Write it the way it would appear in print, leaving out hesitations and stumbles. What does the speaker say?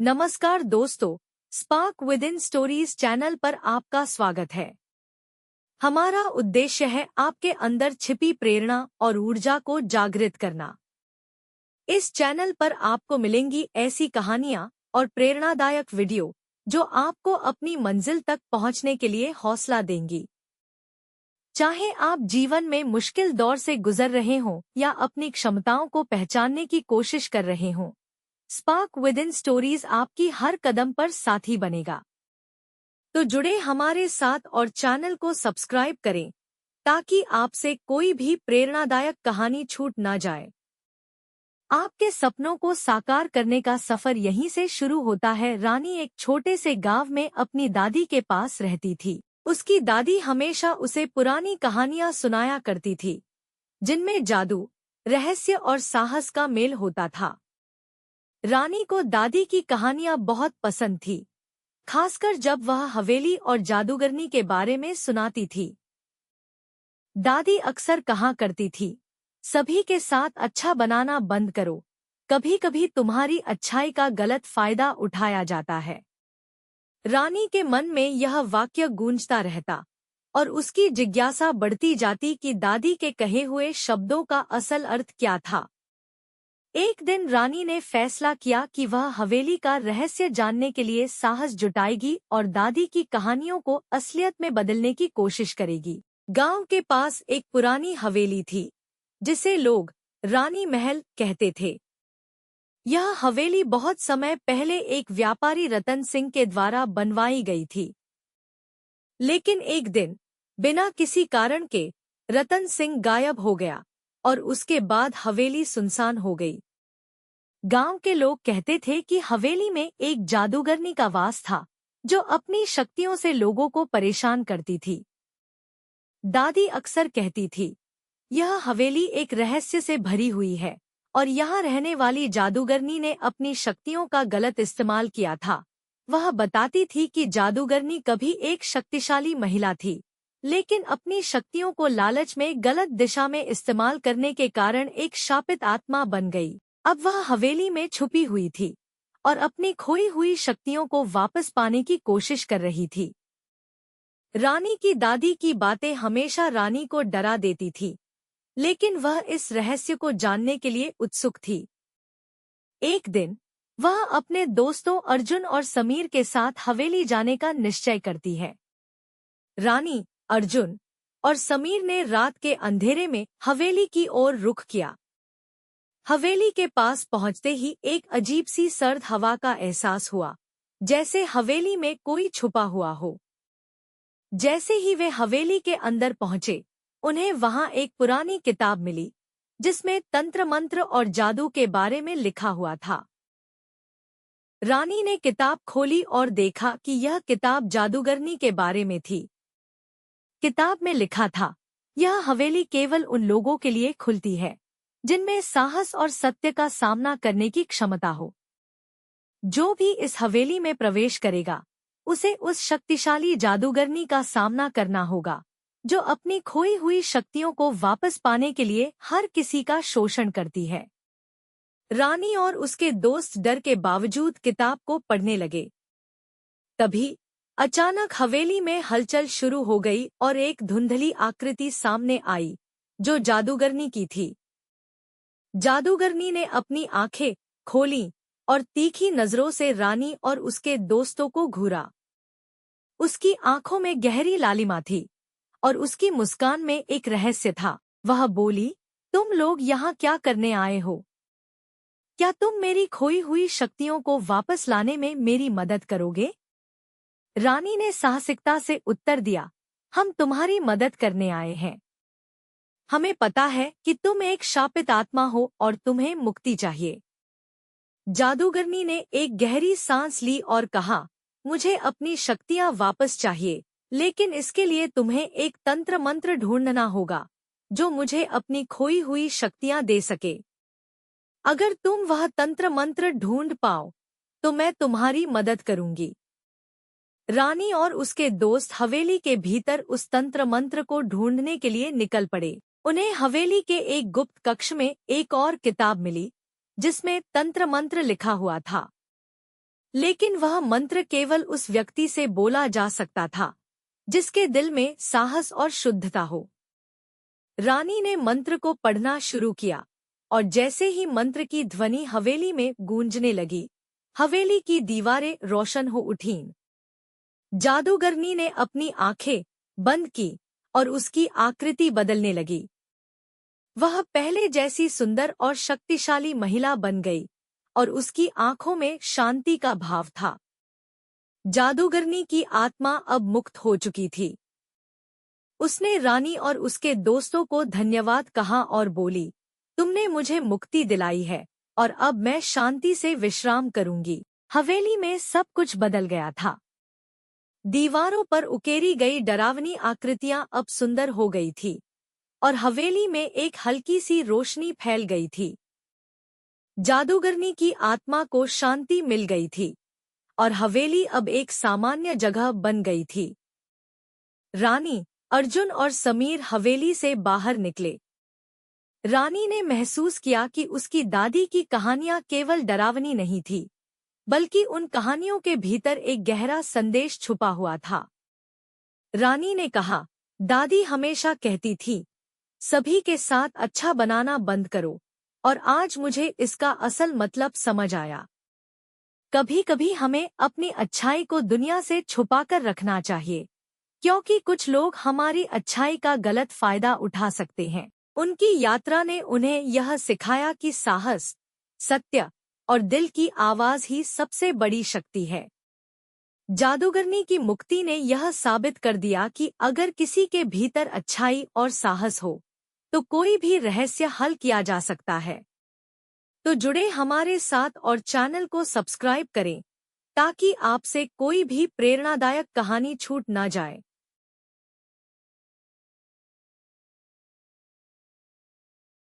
नमस्कार दोस्तों, spark with in stories channel पर आपका स्वागत है। हमारा उद्देश्य है आपके अंदर छिपी प्रेरणा और ऊर्जा को जागृत करना। इस चैनल पर आपको मिलेंगी ऐसी कहानियां और प्रेरणादायक वीडियो जो आपको अपनी मंजिल तक पहुंचने के लिए हौसला देंगी। चाहे आप जीवन में मुश्किल दौर से गुजर रहे हों या अपनी क्षमताओं को पहचानने की कोशिश कर रहे हों, स्पार्क विद इन स्टोरीज आपकी हर कदम पर साथी बनेगा। तो जुड़े हमारे साथ और चैनल को सब्सक्राइब करें ताकि आपसे कोई भी प्रेरणादायक कहानी छूट ना जाए। आपके सपनों को साकार करने का सफर यहीं से शुरू होता है। रानी एक छोटे से गांव में अपनी दादी के पास रहती थी। उसकी दादी हमेशा उसे पुरानी कहानियां सुनाया करती थी, जिनमें जादू, रहस्य और साहस का मेल होता था। रानी को दादी की कहानियां बहुत पसंद थी, खासकर जब वह हवेली और जादूगरनी के बारे में सुनाती थी। दादी अक्सर कहा करती थी, सभी के साथ अच्छा बनाना बंद करो, कभी-कभी तुम्हारी अच्छाई का गलत फायदा उठाया जाता है। रानी के मन में यह वाक्य गूंजता रहता और उसकी जिज्ञासा बढ़ती जाती कि दादी के कहे हुए शब्दों का असल अर्थ क्या था। एक दिन रानी ने फैसला किया कि वह हवेली का रहस्य जानने के लिए साहस जुटाएगी और दादी की कहानियों को असलियत में बदलने की कोशिश करेगी। गांव के पास एक पुरानी हवेली थी, जिसे लोग रानी महल कहते थे। यह हवेली बहुत समय पहले एक व्यापारी रतन सिंह के द्वारा बनवाई गई थी। लेकिन एक दिन, बिना किसी कारण के, रतन सिंह गायब हो गया और उसके बाद हवेली सुनसान हो गई। गांव के लोग कहते थे कि हवेली में एक जादूगरनी का वास था, जो अपनी शक्तियों से लोगों को परेशान करती थी। दादी अक्सर कहती थी, यह हवेली एक रहस्य से भरी हुई है और यहाँ रहने वाली जादूगरनी ने अपनी शक्तियों का गलत इस्तेमाल किया था। वह बताती थी कि जादूगरनी कभी एक शक्तिशाली महिला थी, लेकिन अपनी शक्तियों को लालच में गलत दिशा में इस्तेमाल करने के कारण एक शापित आत्मा बन गई। अब वह हवेली में छुपी हुई थी और अपनी खोई हुई शक्तियों को वापस पाने की कोशिश कर रही थी। रानी की दादी की बातें हमेशा रानी को डरा देती थी, लेकिन वह इस रहस्य को जानने के लिए उत्सुक थी। एक दिन वह अपने दोस्तों अर्जुन और समीर के साथ हवेली जाने का निश्चय करती है। रानी, अर्जुन और समीर ने रात के अंधेरे में हवेली की ओर रुख किया। हवेली के पास पहुंचते ही एक अजीब सी सर्द हवा का एहसास हुआ, जैसे हवेली में कोई छुपा हुआ हो। जैसे ही वे हवेली के अंदर पहुंचे, उन्हें वहां एक पुरानी किताब मिली, जिसमें तंत्र मंत्र और जादू के बारे में लिखा हुआ था। रानी ने किताब खोली और देखा कि यह किताब जादूगरनी के बारे में थी। किताब में लिखा था, यह हवेली केवल उन लोगों के लिए खुलती है जिनमें साहस और सत्य का सामना करने की क्षमता हो। जो भी इस हवेली में प्रवेश करेगा, उसे उस शक्तिशाली जादूगरनी का सामना करना होगा, जो अपनी खोई हुई शक्तियों को वापस पाने के लिए हर किसी का शोषण करती है। रानी और उसके दोस्त डर के बावजूद किताब को पढ़ने लगे। तभी अचानक हवेली में हलचल शुरू हो गई और एक धुंधली आकृति सामने आई, जो जादूगरनी की थी। जादूगरनी ने अपनी आंखें खोलीं और तीखी नजरों से रानी और उसके दोस्तों को घूरा। उसकी आंखों में गहरी लालिमा थी और उसकी मुस्कान में एक रहस्य था। वह बोली, तुम लोग यहाँ क्या करने आए हो? क्या तुम मेरी खोई हुई शक्तियों को वापस लाने में मेरी मदद करोगे? रानी ने साहसिकता से उत्तर दिया, हम तुम्हारी मदद करने आए हैं। हमें पता है कि तुम एक शापित आत्मा हो और तुम्हें मुक्ति चाहिए। जादूगरनी ने एक गहरी सांस ली और कहा, मुझे अपनी शक्तियां वापस चाहिए, लेकिन इसके लिए तुम्हें एक तंत्र मंत्र ढूंढना होगा, जो मुझे अपनी खोई हुई शक्तियां दे सके। अगर तुम वह तंत्र मंत्र ढूंढ पाओ, तो मैं तुम्हारी मदद करूंगी। रानी और उसके दोस्त हवेली के भीतर उस तंत्र मंत्र को ढूंढने के लिए निकल पड़े। उन्हें हवेली के एक गुप्त कक्ष में एक और किताब मिली, जिसमें तंत्र मंत्र लिखा हुआ था। लेकिन वह मंत्र केवल उस व्यक्ति से बोला जा सकता था जिसके दिल में साहस और शुद्धता हो। रानी ने मंत्र को पढ़ना शुरू किया और जैसे ही मंत्र की ध्वनि हवेली में गूंजने लगी, हवेली की दीवारें रोशन हो उठीं। जादूगरनी ने अपनी आंखें बंद की और उसकी आकृति बदलने लगी। वह पहले जैसी सुंदर और शक्तिशाली महिला बन गई और उसकी आंखों में शांति का भाव था। जादूगरनी की आत्मा अब मुक्त हो चुकी थी। उसने रानी और उसके दोस्तों को धन्यवाद कहा और बोली, तुमने मुझे मुक्ति दिलाई है और अब मैं शांति से विश्राम करूंगी। हवेली में सब कुछ बदल गया था। दीवारों पर उकेरी गई डरावनी आकृतियां अब सुंदर हो गई थी और हवेली में एक हल्की सी रोशनी फैल गई थी। जादूगरनी की आत्मा को शांति मिल गई थी और हवेली अब एक सामान्य जगह बन गई थी। रानी, अर्जुन और समीर हवेली से बाहर निकले। रानी ने महसूस किया कि उसकी दादी की कहानियां केवल डरावनी नहीं थी, बल्कि उन कहानियों के भीतर एक गहरा संदेश छुपा हुआ था। रानी ने कहा, दादी हमेशा कहती थी, सभी के साथ अच्छा बनाना बंद करो, और आज मुझे इसका असल मतलब समझ आया। कभी-कभी हमें अपनी अच्छाई को दुनिया से छुपाकर रखना चाहिए, क्योंकि कुछ लोग हमारी अच्छाई का गलत फायदा उठा सकते हैं। उनकी यात्रा ने उन्हें यह सिखाया कि साहस, सत्य और दिल की आवाज ही सबसे बड़ी शक्ति है। जादूगरनी की मुक्ति ने यह साबित कर दिया कि अगर किसी के भीतर अच्छाई और साहस हो, तो कोई भी रहस्य हल किया जा सकता है। तो जुड़े हमारे साथ और चैनल को सब्सक्राइब करें ताकि आपसे कोई भी प्रेरणादायक कहानी छूट ना जाए।